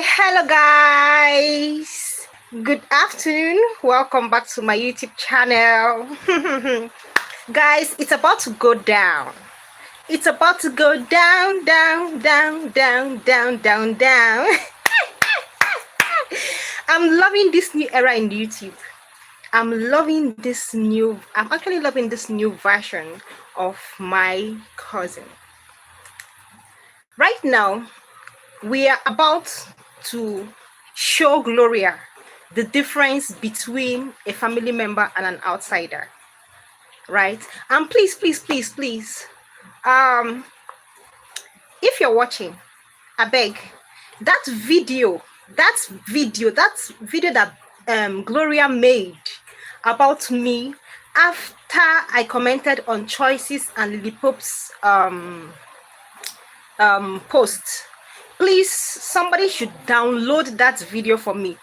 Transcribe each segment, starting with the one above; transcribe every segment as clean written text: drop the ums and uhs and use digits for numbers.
Hello guys, good afternoon, welcome back to my YouTube channel. Guys, it's about to go down. It's about to go down, down, down, down, down, down, down. I'm loving this new era in YouTube. I'm actually loving this new version of my cousin. Right now, we are about to show Gloria the difference between a family member and an outsider, right? And please, if you're watching, I beg, that video that Gloria made about me after I commented on Choices and Lily Pope's post, please, somebody should download that video for me.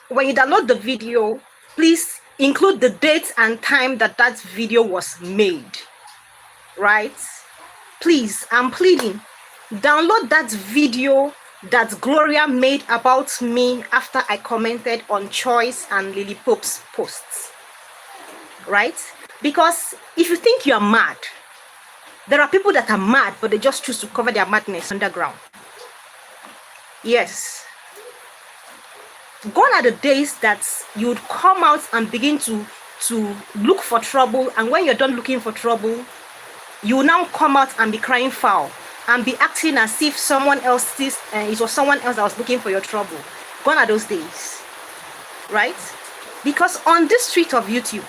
When you download the video, please include the date and time that video was made, right? Please, I'm pleading, download that video that Gloria made about me after I commented on Choice and Lily Pope's posts, right? Because if you think you're mad, there are people that are mad, but they just choose to cover their madness underground. Yes. Gone are the days that you would come out and begin to look for trouble, and when you're done looking for trouble, you will now come out and be crying foul and be acting as if it was someone else that was looking for your trouble. Gone are those days, right? Because on this street of YouTube,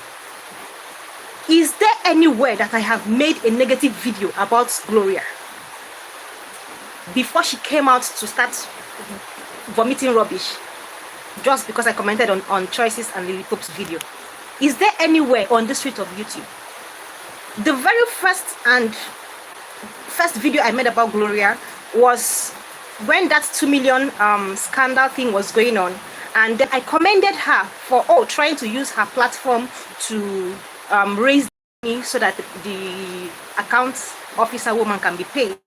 is there anywhere that I have made a negative video about Gloria before she came out to start vomiting rubbish just because I commented on Choices and Lily Pope's video? Is there anywhere on the street of YouTube? The very first video I made about Gloria was when that 2 million scandal thing was going on, and then I commended her for trying to use her platform to raise money so that the account officer woman can be paid.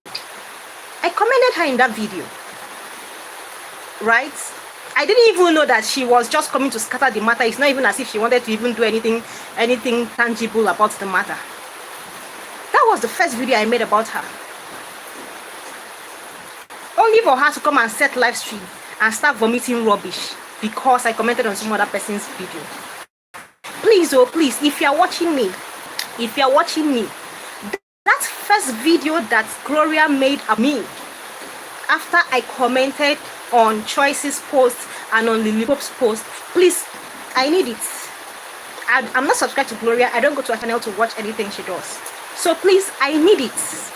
I commended her in that video, right? I didn't even know that she was just coming to scatter the matter. It's not even as if she wanted to even do anything tangible about the matter. That was the first video I made about her, only for her to come and set live stream and start vomiting rubbish because I commented on some other person's video. Please, please, if you're watching me, that first video that Gloria made of me after I commented on Choice's post and on Lily Pope's post, please, I need it. I'm not subscribed to Gloria. I don't go to her channel to watch anything she does. So please, I need it.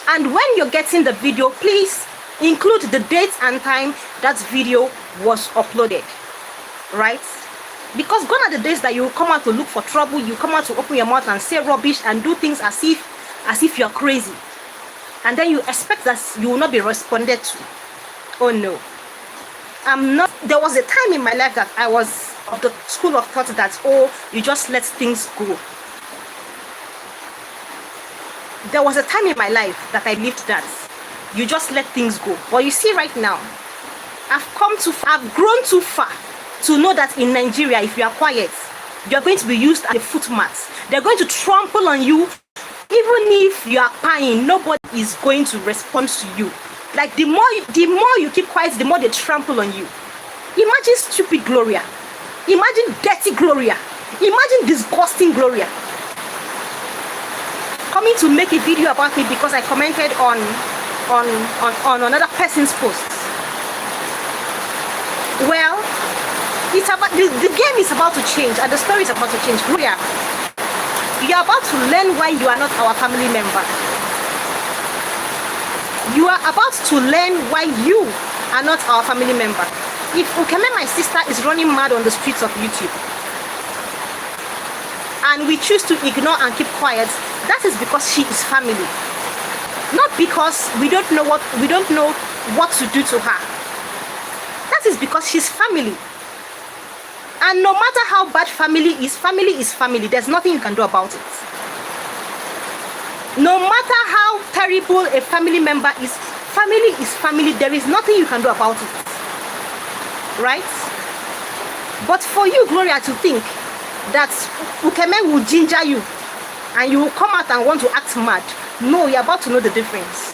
And when you're getting the video, please include the date and time that video was uploaded, right? Because gone are the days that you come out to look for trouble, you come out to open your mouth and say rubbish and do things as if you're crazy, and then you expect that you will not be responded to. Oh no, I'm not. There was a time in my life that I was of the school of thought that you just let things go. There was a time in my life that I believed that you just let things go. But you see, right now, I've grown too far to know that in Nigeria, if you are quiet, you're going to be used as a footmat. They're going to trample on you. Even if you are crying, nobody is going to respond to you. Like the more you keep quiet, the more they trample on you. Imagine stupid Gloria. Imagine dirty Gloria. Imagine disgusting Gloria coming to make a video about me because I commented on another person's post. Well, it's about the game is about to change and the story is about to change. Gloria, you are about to learn why you are not our family member. You are about to learn why you are not our family member. If Ukeme, my sister, is running mad on the streets of YouTube, and we choose to ignore and keep quiet, that is because she is family, not because we don't know what to do to her. That is because she's family. And no matter how bad family is family. There's nothing you can do about it. No matter how terrible a family member is, family is family. There is nothing you can do about it, right? But for you, Gloria, to think that Ukeme will ginger you and you will come out and want to act mad, no, you're about to know the difference.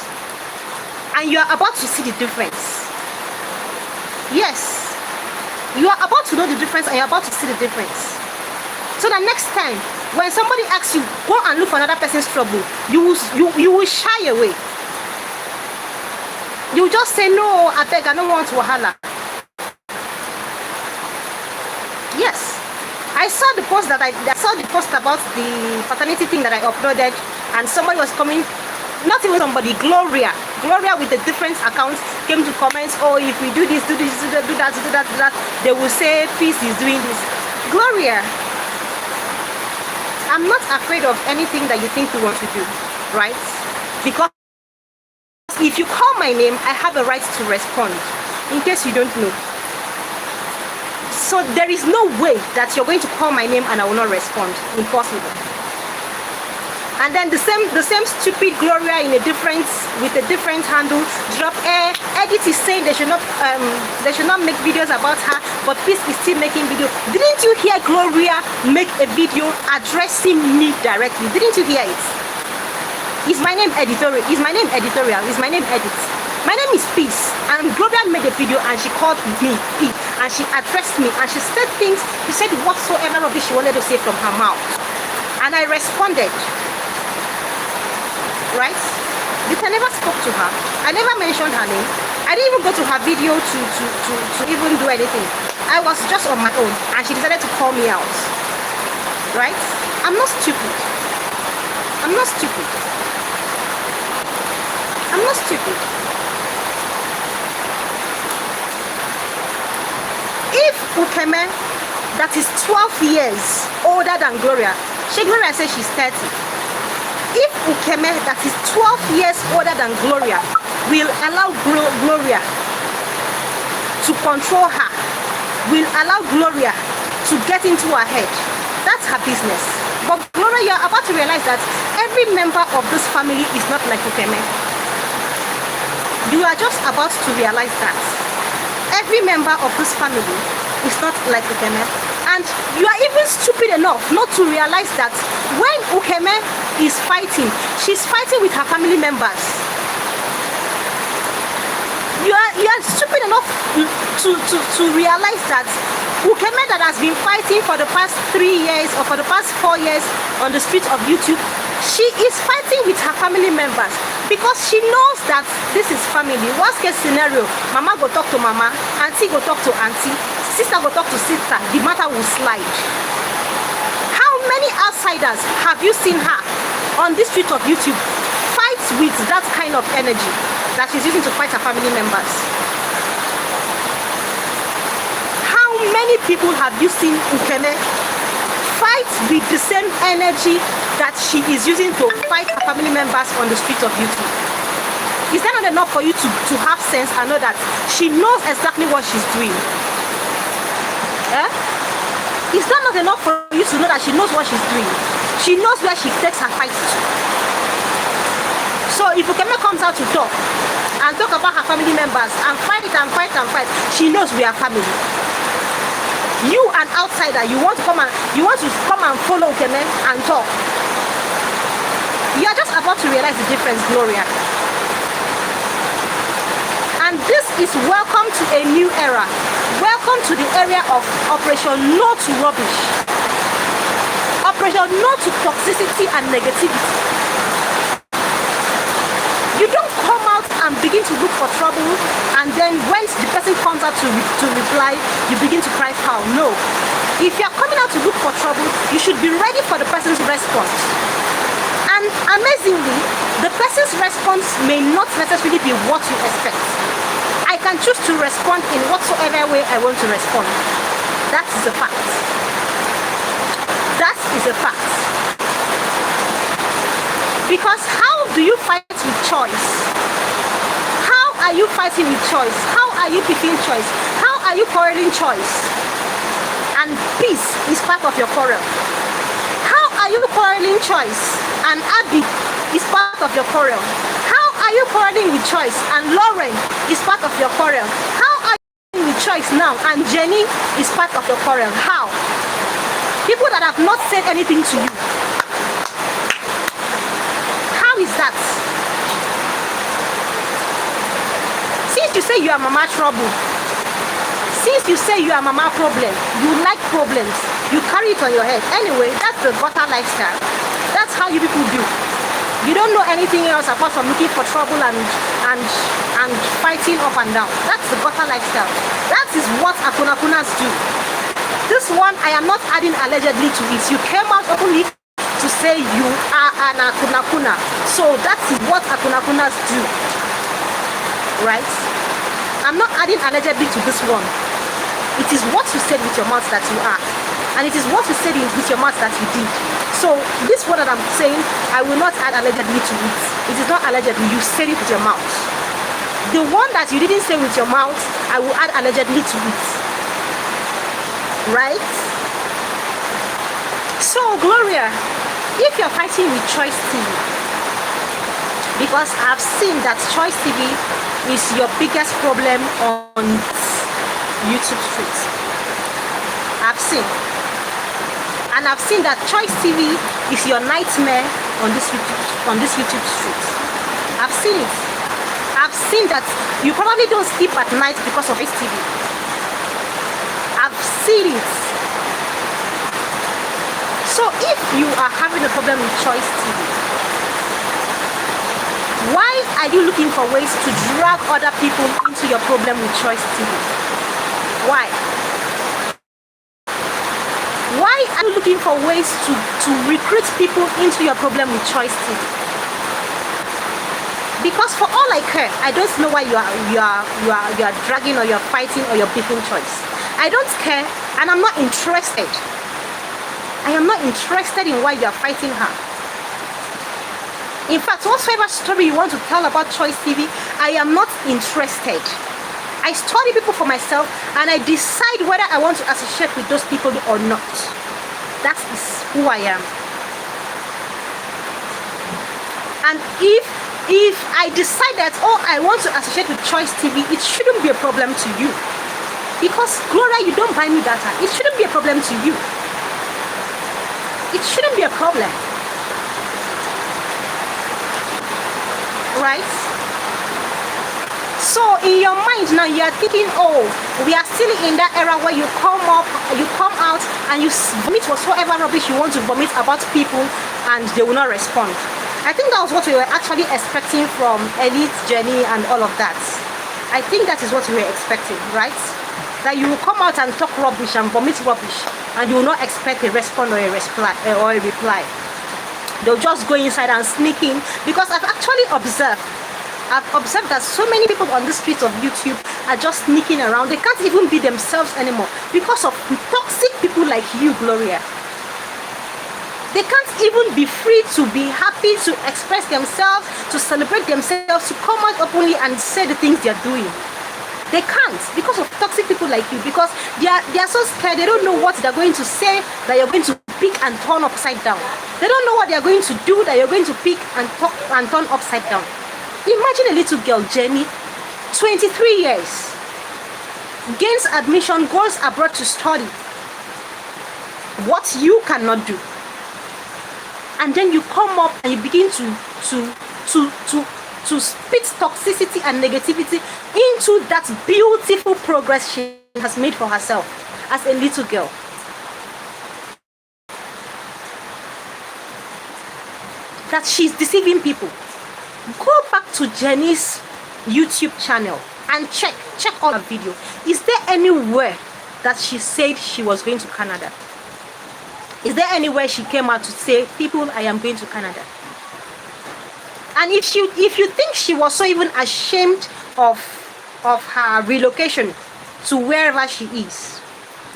And you are about to see the difference. Yes, you are about to know the difference and you're about to see the difference. So the next time, when somebody asks you, go and look for another person's trouble, you will shy away. You just say, no, I beg, I don't want wahala. Yes, I saw the post that I saw the post about the paternity thing that I uploaded, and somebody was coming, not even somebody, Gloria with a different account came to comments, oh, if we do this, do this, do that, do that, do that, do that, they will say Peace is doing this. Gloria, I'm not afraid of anything that you think you want to do, right? Because if you call my name, I have a right to respond, in case you don't know. So there is no way that you're going to call my name and I will not respond. Impossible. And then the same stupid Gloria in with a different handle drop Edit is saying they should not make videos about her, but Peace is still making video. Didn't you hear Gloria make a video addressing me directly? Didn't you hear it? Is my name editorial? Is my name editorial? Is my name Edit? My name is Peace, and Gloria made a video and she called me Peace, and she addressed me and she said things, she said whatsoever rubbish she wanted to say from her mouth, and I responded, right? Because I never spoke to her, I never mentioned her name, I didn't even go to her video to even do anything. I was just on my own and she decided to call me out, right? I'm not stupid. I'm not stupid. I'm not stupid. If Ukeme, that is 12 years older than Gloria, Gloria says she's 30. If Ukeme, that is 12 years older than Gloria, will allow Gloria to control her, will allow Gloria to get into her head, that's her business. But Gloria, you're about to realize that every member of this family is not like Ukeme. You are just about to realize that every member of this family is not like Ukeme. And you are even stupid enough not to realize that when Ukeme is fighting, she's fighting with her family members. You are stupid enough to realize that Ukeme, that has been fighting for the past 3 years or for the past 4 years on the streets of YouTube, she is fighting with her family members because she knows that this is family. Worst case scenario, mama go talk to mama, auntie go talk to auntie, sister go talk to sister, the matter will slide. How many outsiders have you seen her on this street of YouTube fight with that kind of energy that she's using to fight her family members? How many people have you seen Ukeme fight with the same energy that she is using to fight her family members on the streets of YouTube? Is that not enough for you to have sense and know that she knows exactly what she's doing? Is that not enough for you to know that she knows what she's doing? She knows where she takes her fight to. So if Ukeme comes out to talk and talk about her family members and fight and fight and fight, she knows we are family. You, an outsider, you want to come and follow Ukeme and talk. You are just about to realize the difference, Gloria. And this is welcome to a new era. Welcome to the area of Operation No to Rubbish. Operation No to Toxicity and Negativity. You don't come out and begin to look for trouble, and then when the person comes out to reply, you begin to cry foul. No. If you are coming out to look for trouble, you should be ready for the person's response. And amazingly, the person's response may not necessarily be what you expect. I can choose to respond in whatsoever way I want to respond. That is a fact. That is a fact. Because how do you fight with choice? How are you fighting with choice? How are you picking choice? How are you quarreling choice? And peace is part of your quarrel. How are you quarreling choice? And Abby is part of your quarrel. How are are you quarreling with Choice and Lauren is part of your quarrel? How are you with Choice now and Jenny is part of your quarrel? How? People that have not said anything to you. How is that? Since you say you are mama trouble, since you say you are mama problem, you like problems, you carry it on your head. Anyway, that's the gutter lifestyle. That's how you people do. You don't know anything else apart from looking for trouble and fighting up and down. That's the gutter lifestyle. That is what akunakunas do. This one, I am not adding allegedly to it. You came out openly to say you are an akunakuna. So that is what akunakunas do. Right? I'm not adding allegedly to this one. It is what you said with your mouth that you are. And it is what you said with your mouth that you did. So this one that I'm saying, I will not add allegedly to it. It is not allegedly, you said it with your mouth. The one that you didn't say with your mouth, I will add allegedly to it. Right? So Gloria, if you're fighting with Choice TV, because I've seen that Choice TV is your biggest problem on YouTube street. I've seen. And I've seen that Choice TV is your nightmare on this YouTube street. I've seen it. I've seen that you probably don't sleep at night because of Choice TV. I've seen it. So if you are having a problem with Choice TV, why are you looking for ways to drag other people into your problem with Choice TV? Why? Why are you looking for ways to recruit people into your problem with Choice TV? Because for all I care, I don't know why you are dragging or you're fighting or you're beefing Choice. I don't care, and I'm not interested. I am not interested in why you are fighting her. In fact, whatsoever story you want to tell about Choice TV, I am not interested. I study people for myself and I decide whether I want to associate with those people or not. That is who I am. And if I decide that, oh, I want to associate with Choice TV, it shouldn't be a problem to you. Because Gloria, you don't buy me data. It shouldn't be a problem to you. It shouldn't be a problem. Right? So in your mind now you are thinking, oh, we are still in that era where you come out and you vomit whatsoever rubbish you want to vomit about people and they will not respond. I think that was what we were actually expecting from Elite, Jenny and all of that. I think that is what we were expecting, right? That you will come out and talk rubbish and vomit rubbish and you will not expect a response or a reply. They'll just go inside and sneak in, because I've actually observed that so many people on the streets of YouTube are just sneaking around. They can't even be themselves anymore because of toxic people like you, Gloria. They can't even be free to be happy, to express themselves, to celebrate themselves, to come out openly and say the things they're doing. They can't because of toxic people like you, because they are so scared. They don't know what they're going to say that you're going to pick and turn upside down. They don't know what they're going to do that you're going to pick and turn upside down. Imagine a little girl, Jenny, 23 years, gains admission, goes abroad to study. What you cannot do. And then you come up and you begin to spit toxicity and negativity into that beautiful progress she has made for herself as a little girl. That she's deceiving people. Go back to Jenny's YouTube channel and check all her video. Is there anywhere that she said she was going to Canada? Is there anywhere she came out to say, people, I am going to Canada? And if you think she was so even ashamed of her relocation to wherever she is,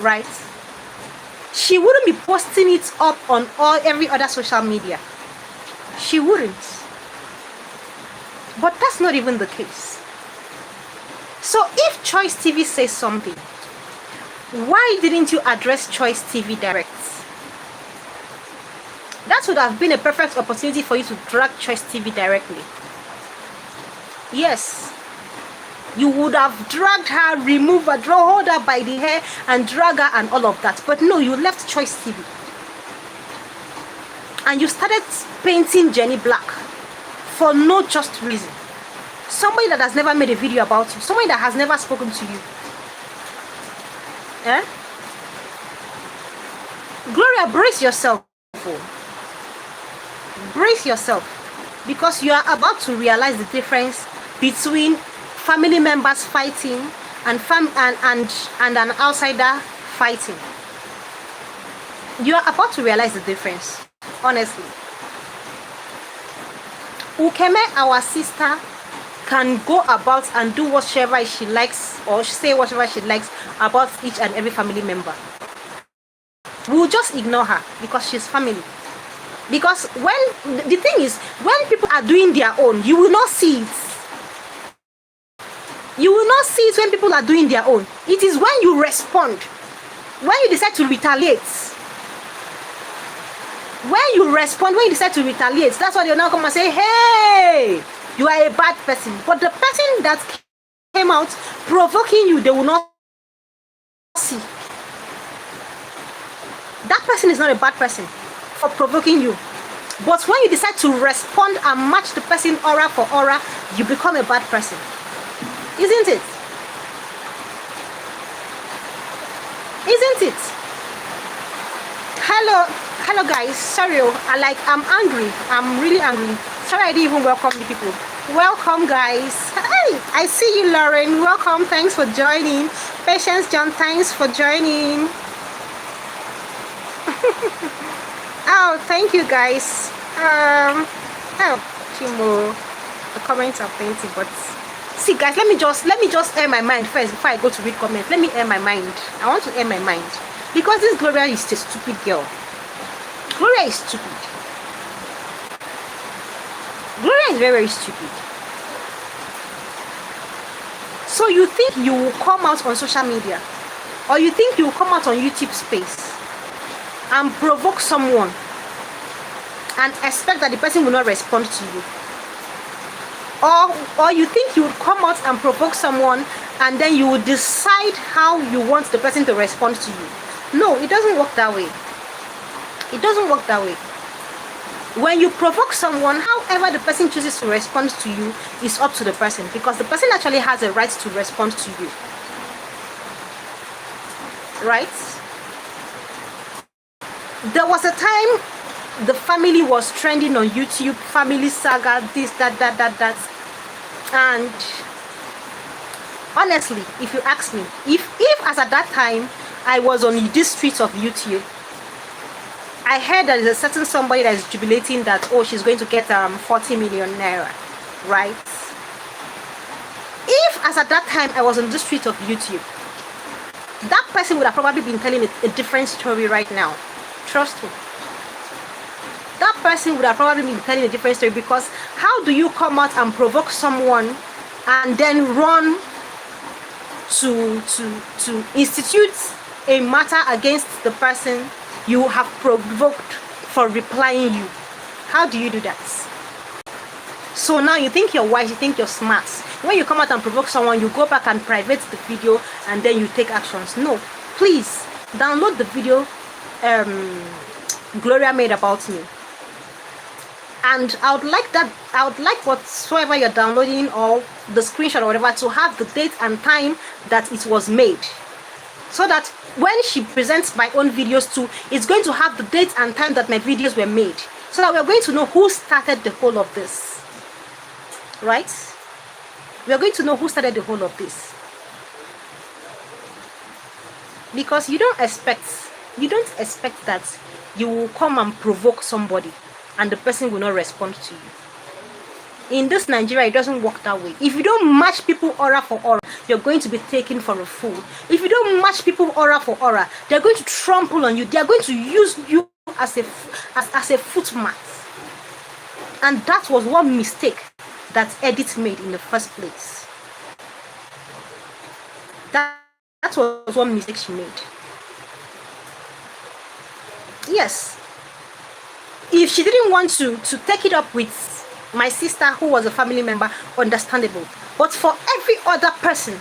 right? She wouldn't be posting it up on every other social media. She wouldn't. But that's not even the case. So if Choice TV says something, why didn't you address Choice TV direct? That would have been a perfect opportunity for you to drag Choice TV directly. Yes, you would have dragged her, removed her, hold her by the hair and drag her and all of that. But no, you left Choice TV. And you started painting Jenny black for no just reason. Somebody that has never made a video about you. Somebody that has never spoken to you. Eh? Gloria, brace yourself. Brace yourself. Because you are about to realize the difference between family members fighting and an outsider fighting. You are about to realize the difference, honestly. Ukeme, our sister, can go about and do whatever she likes or say whatever she likes about each and every family member. We'll just ignore her because she's family. Because when the thing is, when people are doing their own, you will not see it. You will not see it when people are doing their own. It is when you respond, when you decide to retaliate. When you respond, when you decide to retaliate, that's why they'll now come and say, hey, you are a bad person. But the person that came out provoking you, they will not see. That person is not a bad person for provoking you. But when you decide to respond and match the person aura for aura, you become a bad person. Isn't it? Isn't it? Hello guys. Sorry, I'm angry. I'm really angry. Sorry I didn't even welcome the people. Welcome guys. Hey, I see you, Lauren. Welcome. Thanks for joining. Patience John, thanks for joining. Oh, thank you guys. Oh, Chimo, the comments are plenty, but see guys, let me just air my mind first before I go to read comments. Let me air my mind. I want to air my mind because this Gloria is a stupid girl. Gloria is stupid. Gloria is very, very stupid. So you think you will come out on social media, or you think you will come out on YouTube space and provoke someone and expect that the person will not respond to you? Or you think you would come out and provoke someone and then you would decide how you want the person to respond to you? No, it doesn't work that way. It doesn't work that way. When you provoke someone, however the person chooses to respond to you is up to the person, because the person actually has a right to respond to you. Right? There was a time the family was trending on YouTube, family saga, this, that. And honestly, if you ask me, if as at that time I was on this street of YouTube, I heard that there's a certain somebody that is jubilating that, oh, she's going to get 40 million naira, right? If as at that time I was on the street of YouTube, that person would have probably been telling a different story right now. Trust me. That person would have probably been telling a different story, because how do you come out and provoke someone and then run to institute a matter against the person you have provoked for replying you? How do you do that? So now you think you're wise, you think you're smart. When you come out and provoke someone, you go back and private the video and then you take actions. No, please download the video Gloria made about me. And I would like whatsoever you're downloading or the screenshot or whatever to have the date and time that it was made, so that when she presents my own videos too, it's going to have the date and time that my videos were made, so that we're going to know who started the whole of this. Right? We're going to know who started the whole of this. Because you don't expect that you will come and provoke somebody and the person will not respond to you. In this Nigeria, it doesn't work that way. If you don't match people aura for aura, you're going to be taken for a fool. If you don't match people aura for aura, they're going to trample on you. They're going to use you as a footmat. And that was one mistake that Edith made in the first place. That was one mistake she made. Yes. If she didn't want to take it up with My sister, who was a family member, understandable. But for every other person,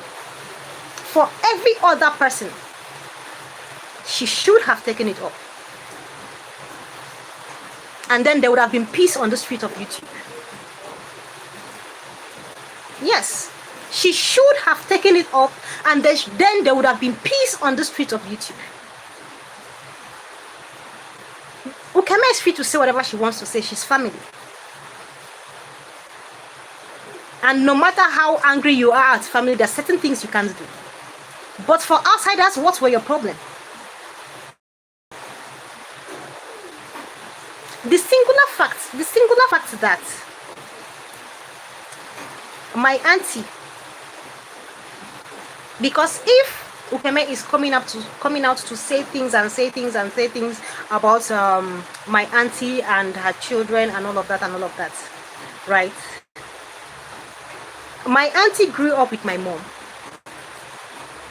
she should have taken it up. And then there would have been peace on the street of YouTube. Yes, she should have taken it up, and then there would have been peace on the street of YouTube. Ukeme is free to say whatever she wants to say. She's family. And no matter how angry you are at family, there are certain things you can't do. But for outsiders, what were your problem? The singular fact that my auntie, because if Ukeme is coming out to say things about my auntie and her children and all of that, right? My auntie grew up with my mom,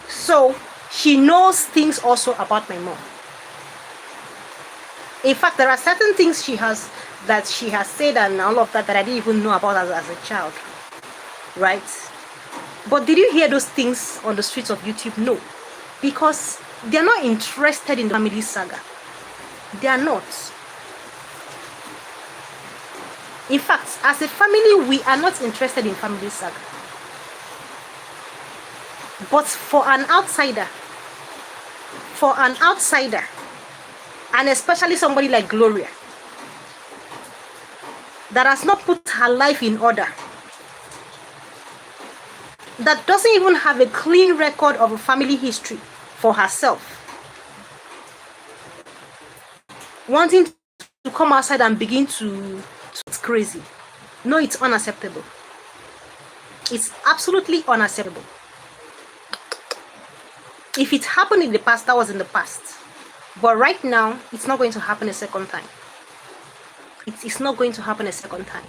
so she knows things also about my mom. In fact, there are certain things she has said and all of that I didn't even know about as a child, right? But did you hear those things on the streets of YouTube? No, because they're not interested in the family saga. They are not. In fact, as a family, we are not interested in family saga. But for an outsider, and especially somebody like Gloria, that has not put her life in order, that doesn't even have a clean record of a family history for herself, wanting to come outside and begin to it's crazy. No, it's unacceptable. It's absolutely unacceptable. If it happened in the past, that was in the past. But right now, it's not going to happen a second time. It's not going to happen a second time.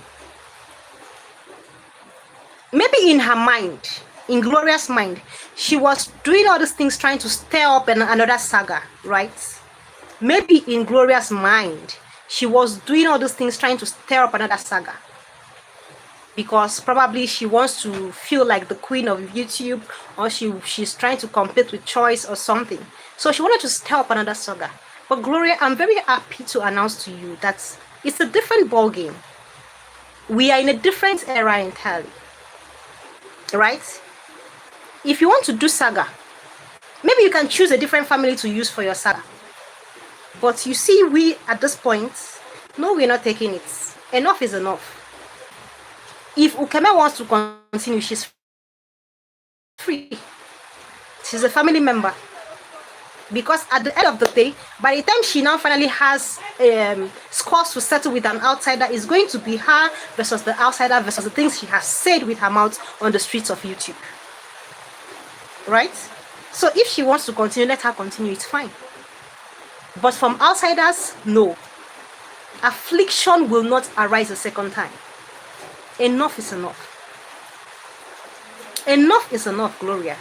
Maybe in her mind, in Gloria's mind, she was doing all these things trying to stir up another saga, right? Maybe in Gloria's mind, she was doing all these things trying to stir up another saga. Because probably she wants to feel like the queen of YouTube, or she's trying to compete with Choice or something. So she wanted to stir up another saga. But Gloria, I'm very happy to announce to you that it's a different ball game. We are in a different era entirely, right? If you want to do saga, maybe you can choose a different family to use for your saga. But you see, we at this point, no, we're not taking it. Enough is enough. If Ukeme wants to continue, she's free. She's a family member. Because at the end of the day, by the time she now finally has scores to settle with an outsider, it's going to be her versus the outsider versus the things she has said with her mouth on the streets of YouTube. Right? So if she wants to continue, let her continue, it's fine. But from outsiders, no. Affliction will not arise a second time. Enough is enough. Enough is enough, Gloria.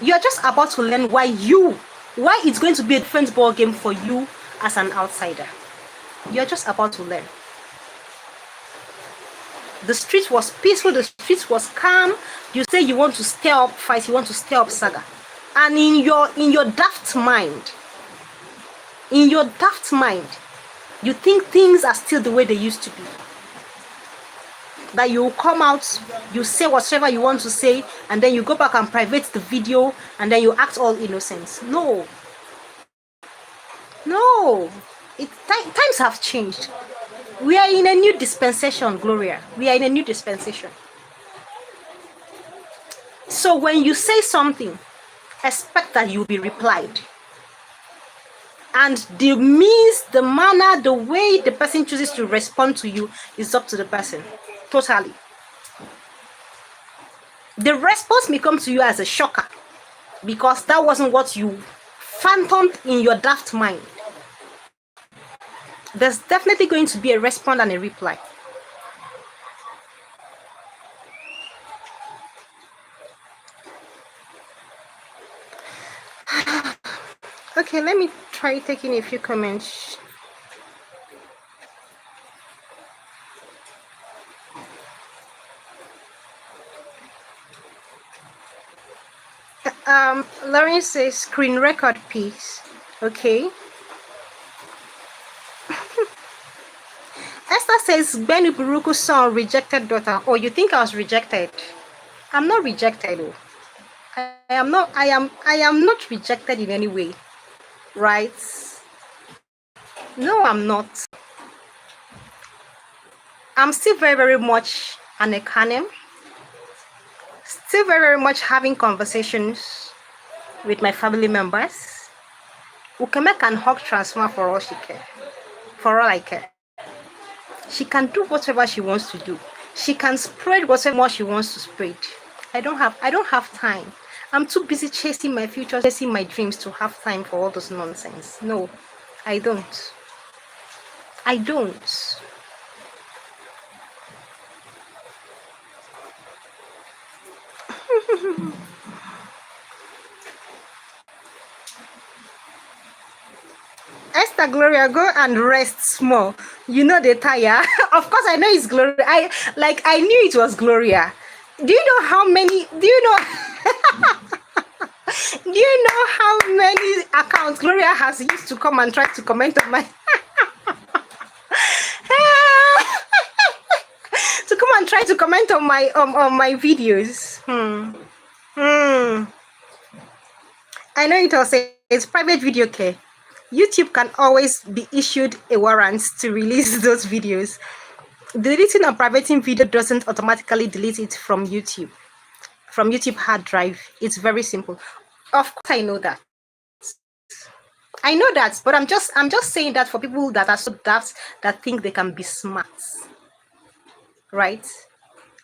You're just about to learn why it's going to be a different ball game for you as an outsider. You're just about to learn. The street was peaceful, the street was calm. You say you want to stir up fight, you want to stir up saga. And in your daft mind, you think things are still the way they used to be. That you come out, you say whatever you want to say, and then you go back and private the video, and then you act all innocent. No. Times have changed. We are in a new dispensation, Gloria. We are in a new dispensation. So when you say something, expect that you'll be replied. And the means, the manner, the way the person chooses to respond to you is up to the person. Totally. The response may come to you as a shocker because that wasn't what you phantomed in your daft mind. There's definitely going to be a response and a reply. Okay, let me try taking a few comments. Lauren says screen record piece. Okay. Esther says Benny Buruku's son rejected daughter. Oh, you think I was rejected? I'm not rejected. Oh. I am not rejected in any way. Right? No, I'm not. I'm still very, very much an Ekanem. Still very, very much having conversations with my family members. Ukeme can hug transfer for all she care. For all I care. She can do whatever she wants to do. She can spread whatever she wants to spread. I don't have time. I'm too busy chasing my future, chasing my dreams to have time for all this nonsense. No, I don't. I don't. Esther, Gloria, go and rest small. You know the tire. Of course, I know it's Gloria. I knew it was Gloria. Do you know how many? Do you know? Do you know how many accounts Gloria has used to come and try to comment on my to come and try to comment on my videos? I know it was it's private video care. YouTube can always be issued a warrant to release those videos. Deleting or privating video doesn't automatically delete it from YouTube hard drive. It's very simple. Of course, I know that. But I'm just saying that for people that are so daft that think they can be smart, right?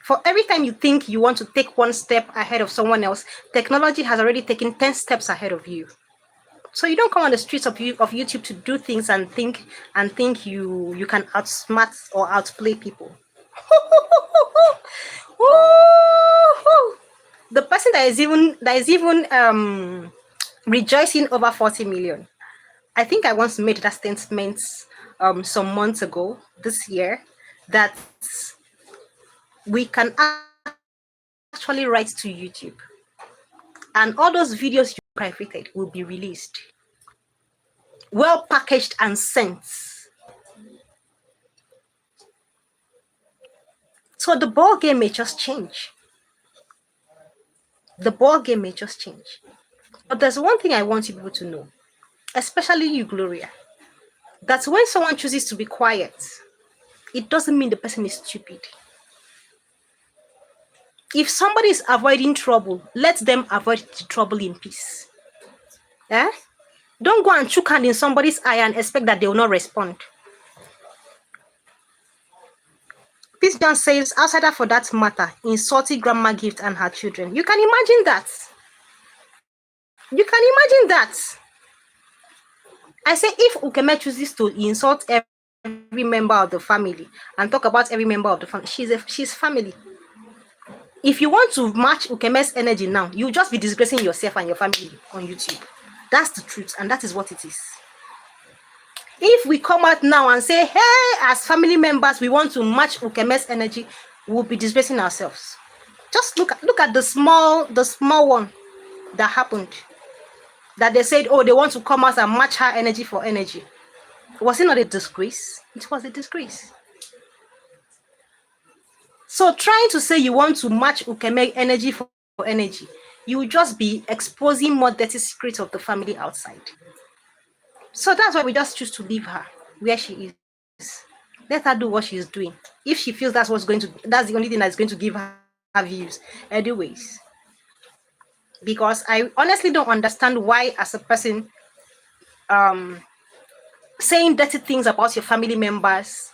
For every time you think you want to take one step ahead of someone else, technology has already taken 10 steps ahead of you. So you don't come on the streets of YouTube to do things and think you can outsmart or outplay people. The person that is even rejoicing over 40 million. I think I once made that statement some months ago this year that we can actually write to YouTube and all those videos you privated will be released, well packaged and sent. So the ball game may just change. But there's one thing I want you people to know, especially you, Gloria, that when someone chooses to be quiet, it doesn't mean the person is stupid. If somebody is avoiding trouble, let them avoid the trouble in peace. Don't go and chook hand in somebody's eye and expect that they will not respond. Peace John says, outsider for that matter, insulting grandma gift and her children. You can imagine that. I say if Ukeme chooses to insult every member of the family and talk about every member of the family, she's family. If you want to match Ukeme's energy now, you'll just be disgracing yourself and your family on YouTube. That's the truth, and that is what it is. If we come out now and say, hey, as family members, we want to match Ukeme's energy, we'll be disgracing ourselves. Just look at the small one that happened. That they said, oh, they want to come out and match her energy for energy. Was it not a disgrace? It was a disgrace. So trying to say you want to match Ukeme energy for energy, you will just be exposing more dirty secrets of the family outside. So that's why we just choose to leave her where she is. Let her do what she's doing. If she feels that's the only thing that's going to give her views. Anyways. Because I honestly don't understand why, as a person, saying dirty things about your family members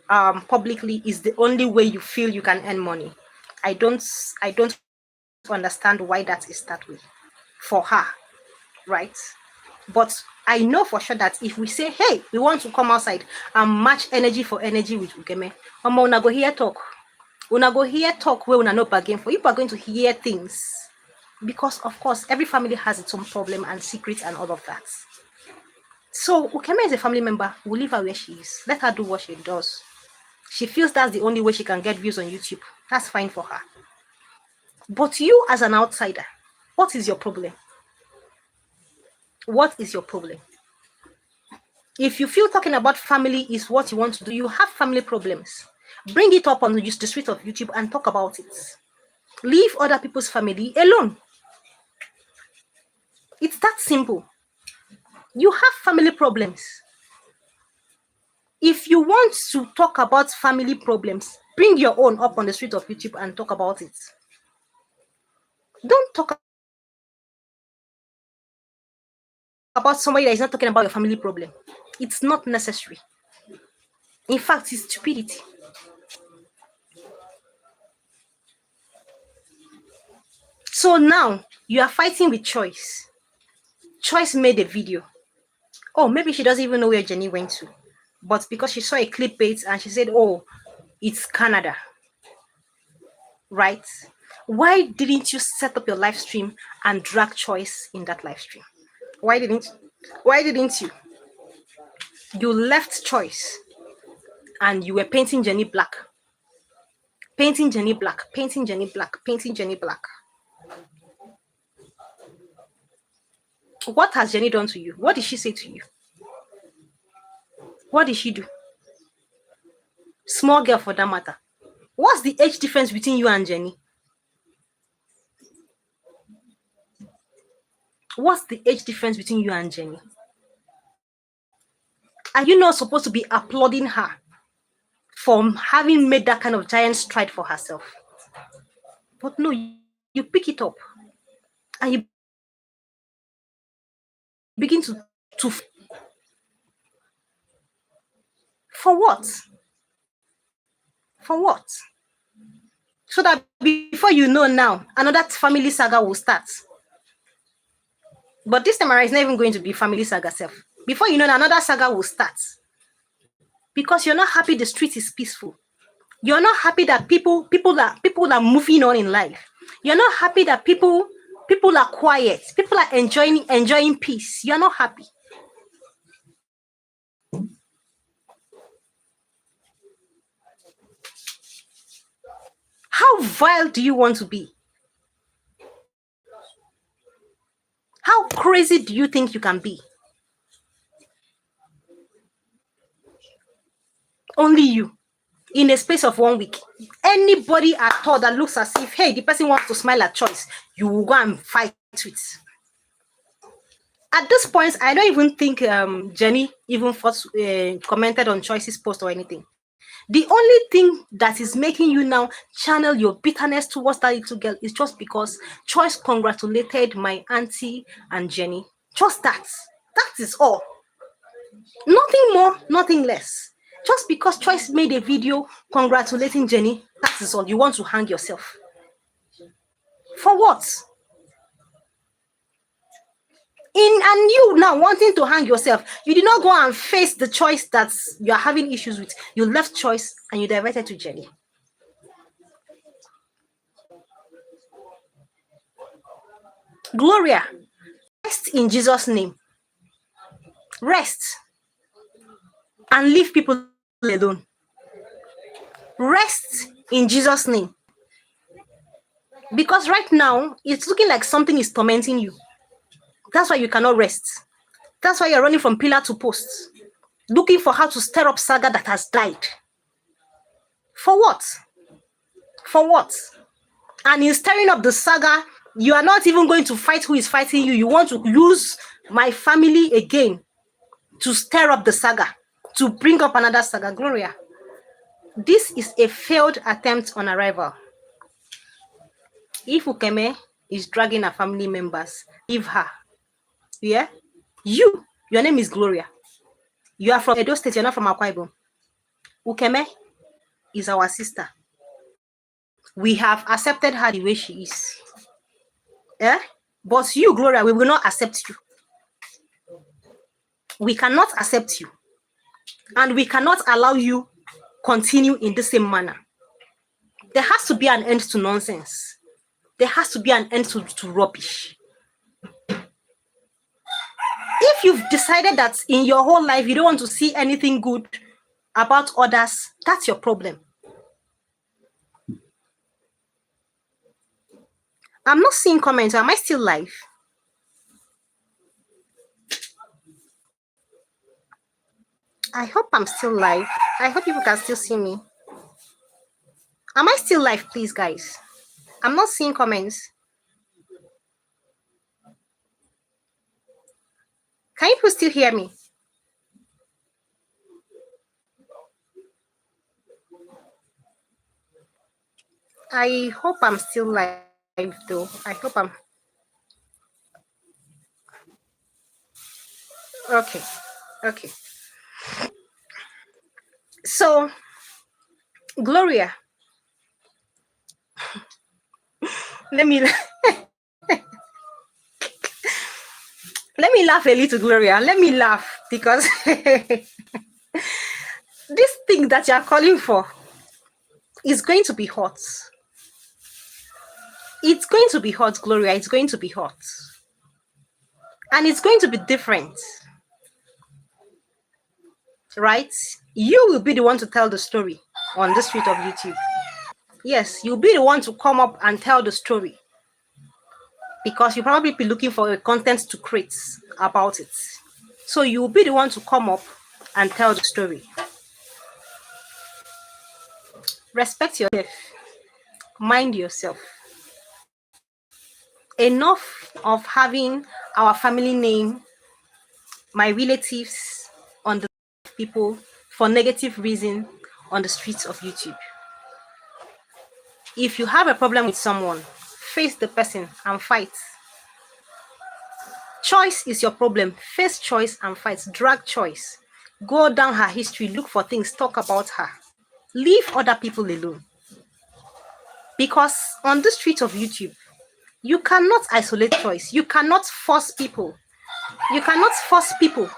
publicly is the only way you feel you can earn money. I don't understand why that is that way for her, right? But I know for sure that if we say, hey, we want to come outside and match energy for energy with Ukeme, una go hear talk. Una go hear talk where una no bargain for. You are going to hear things. Because, of course, every family has its own problem and secrets and all of that. So, Ukeme is a family member. We'll leave her where she is. Let her do what she does. She feels that's the only way she can get views on YouTube. That's fine for her. But you, as an outsider, What is your problem? What is your problem? If you feel talking about family is what you want to do, you have family problems, bring it up on the street of YouTube and talk about it. Leave other people's family alone. It's that simple. You have family problems. If you want to talk about family problems, bring your own up on the street of YouTube and talk about it. Don't talk about somebody that is not talking about your family problem. It's not necessary. In fact, it's stupidity. So now you are fighting with Choice. Choice made a video. Oh, maybe she doesn't even know where Jenny went to. But because she saw a clickbait and she said, oh, it's Canada. Right? Why didn't you set up your live stream and drag Choice in that live stream? Why didn't you? You left Choice and you were painting Jenny black. Painting Jenny black, painting Jenny black, painting Jenny black. What has Jenny done to you? What did she say to you? What did she do? Small girl for that matter. What's the age difference between you and Jenny? What's the age difference between you and Jenny? Are you not supposed to be applauding her for having made that kind of giant stride for herself? But no, you pick it up and you begin to for what? For what? So that before you know now, another family saga will start. But this time around, it's not even going to be family saga self. Before you know, another saga will start. Because you're not happy the street is peaceful. You're not happy that people are moving on in life. You're not happy that people are quiet. People are enjoying peace. You're not happy. How vile do you want to be? How crazy do you think you can be? Only you. In a space of 1 week. Anybody at all that looks as if, hey, the person wants to smile at Choice, you will go and fight with. At this point, I don't even think Jenny even first commented on Choice's post or anything. The only thing that is making you now channel your bitterness towards that little girl is just because Choice congratulated my auntie and Jenny. Just that. That is all. Nothing more, nothing less. Just because Choice made a video congratulating Jenny, that is all. You want to hang yourself. For what? And you now wanting to hang yourself, you did not go and face the Choice that you are having issues with. You left Choice and you diverted to Jenny. Gloria, rest in Jesus' name. Rest and leave people alone. Rest in Jesus' name. Because right now, it's looking like something is tormenting you. That's why you cannot rest. That's why you're running from pillar to post, looking for how to stir up saga that has died. For what? For what? And in stirring up the saga, you are not even going to fight who is fighting you. You want to use my family again to stir up the saga, to bring up another saga. Gloria, this is a failed attempt on arrival. If Ukeme is dragging her family members, leave her. Yeah? Your name is Gloria. You are from Edo State, you're not from Akwa Ibom. Ukeme is our sister. We have accepted her the way she is. Yeah? But you, Gloria, we will not accept you. We cannot accept you. And we cannot allow you continue in the same manner. There has to be an end to nonsense. There has to be an end to rubbish. If you've decided that in your whole life you don't want to see anything good about others, that's your problem. I'm not seeing comments. Am I still live? I hope I'm still live. I hope people can still see me. Am I still live, please, guys? I'm not seeing comments. Can you still hear me? I hope I'm still live, though. I hope I'm... Okay. Okay. So, Gloria, let me... Let me laugh a little, Gloria. Let me laugh because this thing that you're calling for is going to be hot. It's going to be hot, Gloria. It's going to be hot. And it's going to be different. Right? You will be the one to tell the story on the street of YouTube. Yes, you'll be the one to come up and tell the story. Because you'll probably be looking for a content to create about it. So you'll be the one to come up and tell the story. Respect yourself. Mind yourself. Enough of having our family name, my relatives on the people for negative reason on the streets of YouTube. If you have a problem with someone, face the person and fight. Choice is your problem. Face choice and fight. Drag choice. Go down her history, look for things, talk about her. Leave other people alone. Because on the street of YouTube, you cannot isolate choice. You cannot force people. You cannot force people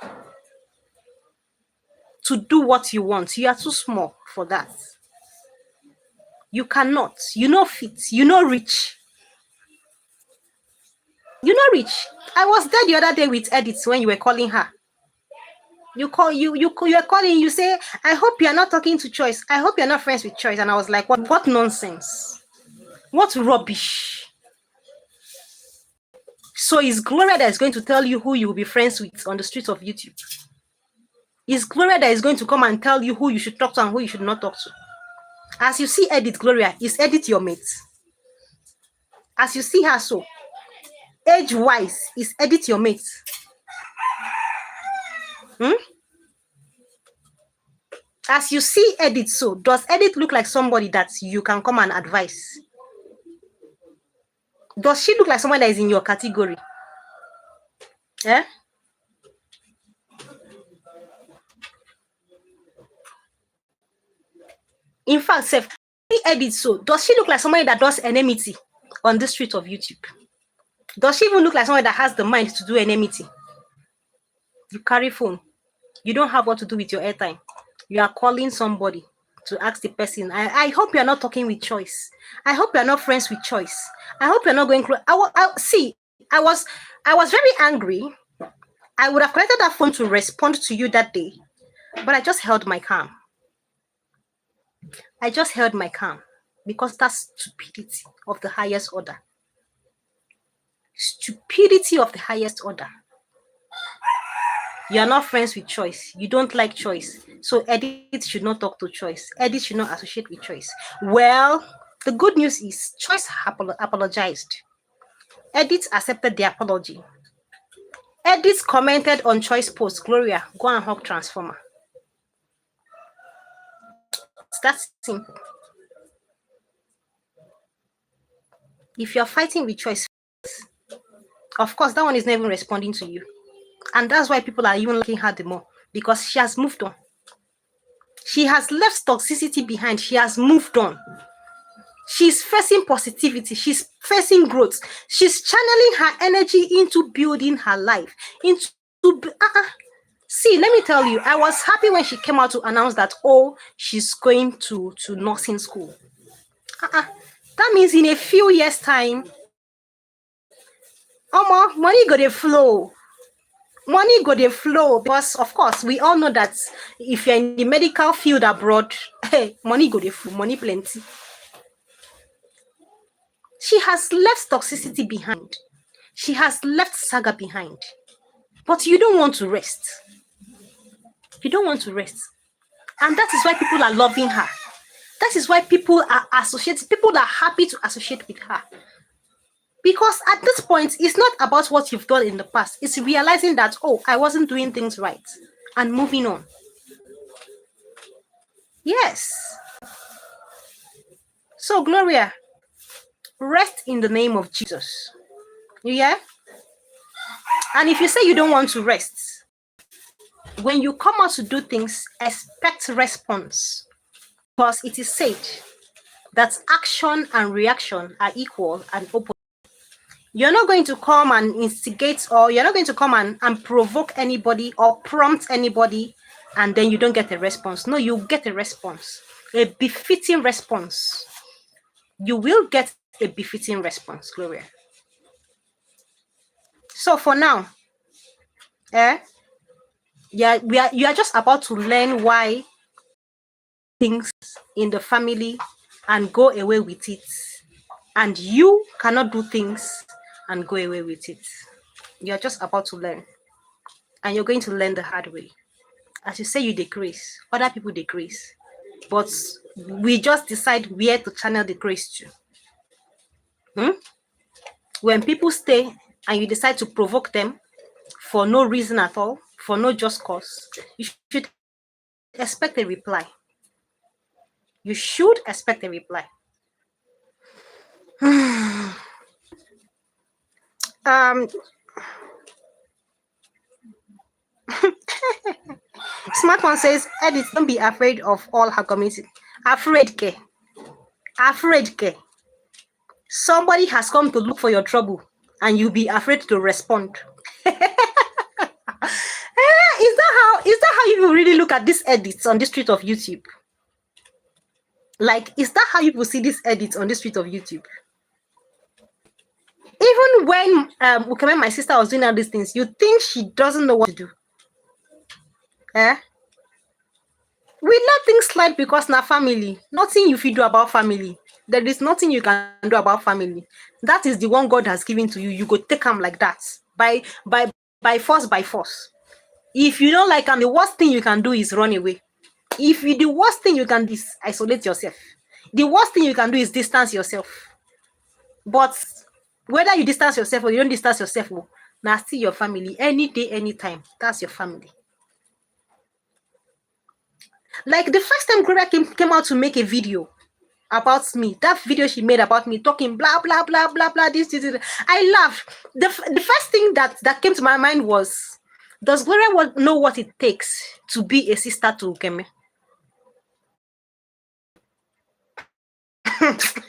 to do what you want. You are too small for that. You cannot. You know fit. You know rich. You know rich. I was there the other day with Edith when you were calling her. You are calling, you say, I hope you are not talking to Choice. I hope you're not friends with Choice. And I was like, what nonsense? What rubbish? So it's Gloria that is going to tell you who you will be friends with on the streets of YouTube. It's Gloria that is going to come and tell you who you should talk to and who you should not talk to. As you see Edith, Gloria, is Edith your mate? As you see her so, age-wise, is Edith your mate? As you see Edith so, does Edith look like somebody that you can come and advise? Does she look like someone that is in your category? Eh? In fact, see Edith so, does she look like somebody that does enmity on the street of YouTube? Does she even look like someone that has the mind to do enmity? You carry phone. You don't have what to do with your airtime. You are calling somebody to ask the person. I hope you're not talking with Choice. I hope you're not friends with Choice. I hope you're not going close. I was very angry. I would have collected that phone to respond to you that day, but I just held my calm. I just held my calm because that's stupidity of the highest order. Stupidity of the highest order. You are not friends with Choice. You don't like Choice. So Edith should not talk to Choice. Edith should not associate with Choice. Well, the good news is Choice apologized. Edith accepted the apology. Edith commented on Choice post, Gloria, go and hug Transformer. It's that simple. If you're fighting with Choice, of course, that one is not even responding to you. And that's why people are even liking her the more, because she has moved on. She has left toxicity behind. She has moved on. She's facing positivity. She's facing growth. She's channeling her energy into building her life. See, let me tell you, I was happy when she came out to announce that, she's going to nursing school. That means in a few years' time, money go dey flow. Money go dey flow, because of course we all know that if you're in the medical field abroad, hey, money go dey flow, money plenty. She has left toxicity behind. She has left saga behind. But you don't want to rest. You don't want to rest. And that is why people are loving her. That is why people are associated. People are happy to associate with her. Because at this point, it's not about what you've done in the past. It's realizing that, oh, I wasn't doing things right. And moving on. Yes. So, Gloria, rest in the name of Jesus. Yeah? And if you say you don't want to rest, when you come out to do things, expect response. Because it is said that action and reaction are equal and opposite. You're not going to come and instigate, or you're not going to come and provoke anybody or prompt anybody and then you don't get a response. No, you get a response, a befitting response. You will get a befitting response, Gloria. So for now, yeah, you are just about to learn why things in the family and go away with it. And you cannot do things and go away with it. You're just about to learn. And you're going to learn the hard way. As you say, you decrease. Other people decrease. But we just decide where to channel the grace to. When people stay and you decide to provoke them for no reason at all, for no just cause, you should expect a reply. You should expect a reply. Smart one says, Edith, don't be afraid of all her community. Afraid, ke? Afraid, ke? Somebody has come to look for your trouble and you be afraid to respond. Is that how you really look at these edits on the street of YouTube? Like, is that how you will see these edits on the street of YouTube? Even when Ukeme, my sister, was doing all these things, you think she doesn't know what to do. We let things slide because na family. Nothing you feel do about family. There is nothing you can do about family. That is the one God has given to you. You go take them like that. By force. If you don't like them, the worst thing you can do is run away. The worst thing you can do is isolate yourself. The worst thing you can do is distance yourself. But whether you distance yourself or you don't distance yourself, now still your family. Any day, anytime. That's your family. Like the first time Gloria came out to make a video about me, that video she made about me talking blah blah blah blah blah this. I laughed. The first thing that came to my mind was, does Gloria know what it takes to be a sister to Ukeme?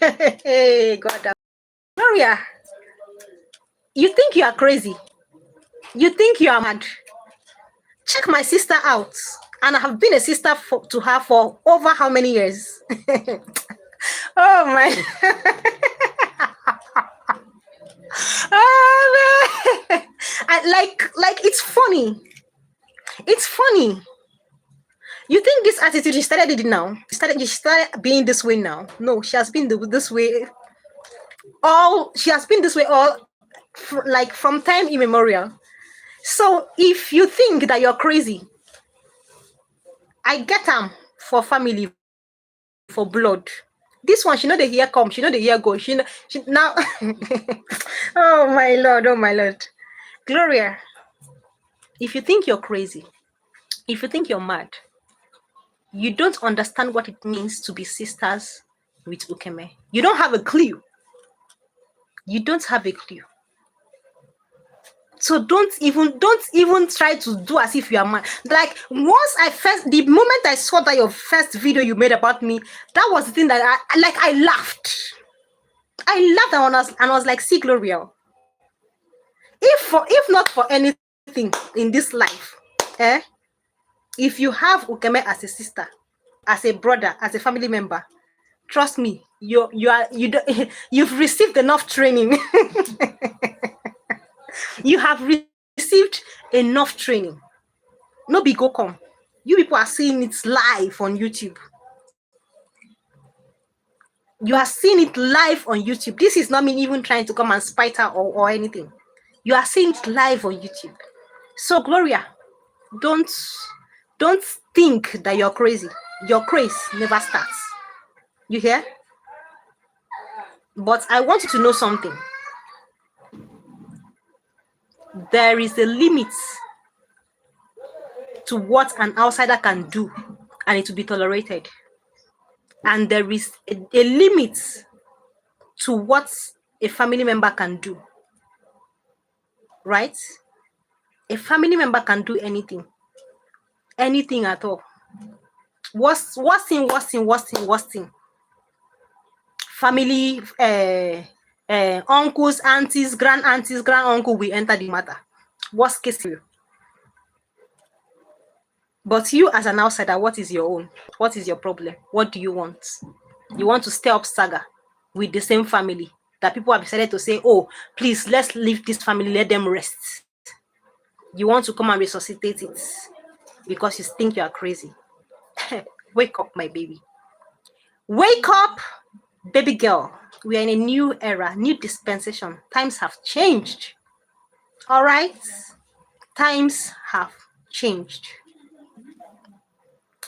Hey God, Gloria, you think you are crazy? You think you are mad? Check my sister out, and I have been a sister to her for over how many years? Oh my. like it's funny. It's funny. You think this attitude, she started it now? She started being this way now? No, she has been this way she has been this way like from time immemorial. So if you think that you're crazy, I get them for family, for blood. This one, she know the year come, she know the year go. She now. Oh my Lord. Gloria, if you think you're crazy, if you think you're mad, you don't understand what it means to be sisters with Ukeme. You don't have a clue. You don't have a clue. So don't even try to do as if you are mad. Like the moment I saw that your first video you made about me, that was the thing that I laughed. I laughed and I was like, see, Gloria, if not for anything in this life, if you have Ukeme as a sister, as a brother, as a family member, trust me, you've received enough training. You have received enough training. No big go come. You people are seeing it live on YouTube. You are seeing it live on YouTube. This is not me even trying to come and spite her or anything. You are seeing it live on YouTube. So Gloria, don't think that you're crazy. Your craze never starts. You hear? But I want you to know something. There is a limit to what an outsider can do, and it will be tolerated. And there is a limit to what a family member can do. Right? A family member can do anything. Anything at all. Worst thing. Family, uncles, aunties, grand uncle will enter the matter. Worst case scenario. But you as an outsider, what is your own? What is your problem? What do you want? You want to stir up saga with the same family that people have decided to say, oh, please, let's leave this family, let them rest. You want to come and resuscitate it because you think you are crazy. Wake up, my baby. Wake up, baby girl. We are in a new era, new dispensation. Times have changed. All right? Times have changed.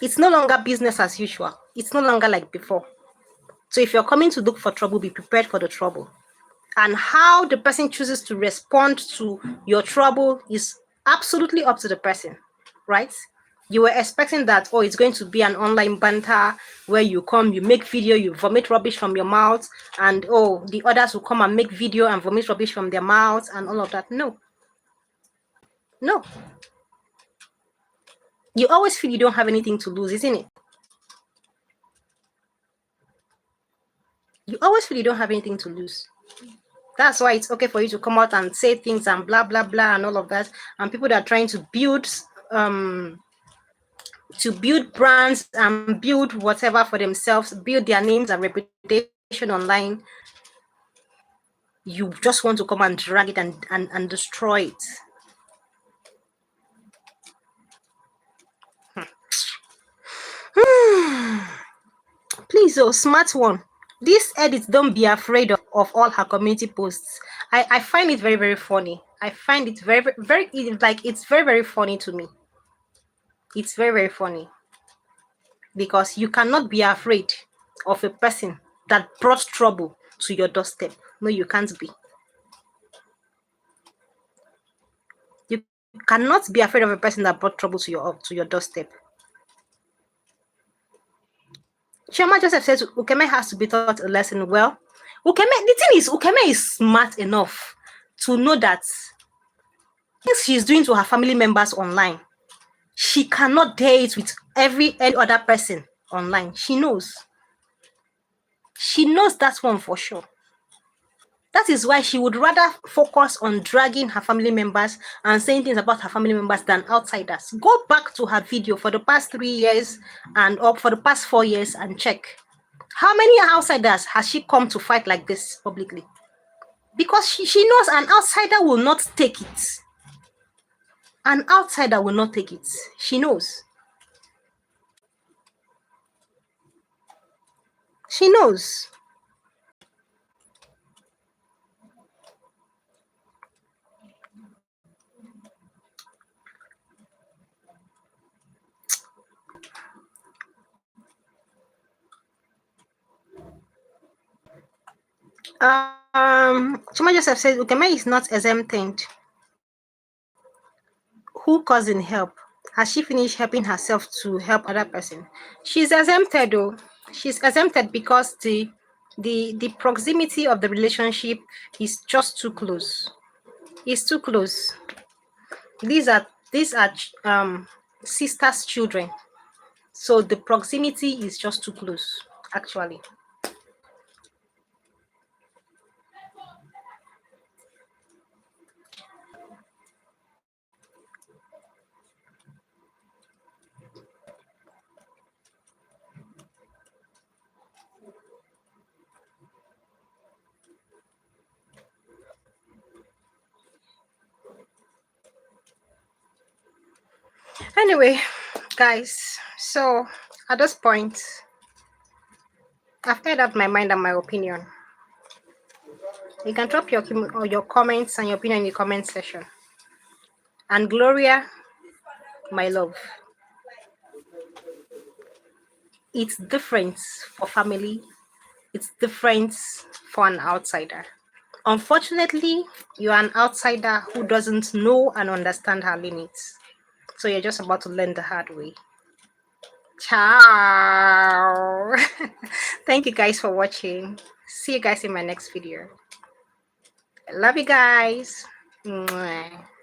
It's no longer business as usual. It's no longer like before. So if you're coming to look for trouble, be prepared for the trouble. And how the person chooses to respond to your trouble is absolutely up to the person, right? You were expecting that, oh, it's going to be an online banter where you come, you make video, you vomit rubbish from your mouth, and oh, the others will come and make video and vomit rubbish from their mouths and all of that. No. No. You always feel you don't have anything to lose, isn't it? You always feel you don't have anything to lose. That's why it's okay for you to come out and say things and blah, blah, blah, and all of that. And people that are trying to build brands and build whatever for themselves, build their names and reputation online, you just want to come and drag it and destroy it. Please, oh, smart one. This edit, don't be afraid of all her community posts. I find it very, very funny. I find it very, very, like, it's very, very funny to me. It's very, very funny. Because you cannot be afraid of a person that brought trouble to your doorstep. No, you can't be. You cannot be afraid of a person that brought trouble to your doorstep. Chioma Joseph says Ukeme has to be taught a lesson. Well, the thing is, Ukeme is smart enough to know that things she's doing to her family members online, she cannot dare it with any other person online. She knows. She knows that one for sure. That is why she would rather focus on dragging her family members and saying things about her family members than outsiders. Go back to her video for the past 3 years and up for the past 4 years and check. How many outsiders has she come to fight like this publicly? Because she knows an outsider will not take it. An outsider will not take it. She knows. She knows. Chuma Joseph says Ukeme is not exempted. Who cousin help? Has she finished helping herself to help other person? She's exempted though. She's exempted because the proximity of the relationship is just too close. It's too close. These are sisters' children. So the proximity is just too close, actually. Anyway, guys, so at this point, I've made up my mind and my opinion. You can drop your comments and your opinion in the comment section. And Gloria, my love, it's different for family. It's different for an outsider. Unfortunately, you are an outsider who doesn't know and understand her limits. So you're just about to learn the hard way. Ciao. Thank you guys for watching. See you guys in my next video. I love you guys. Mwah.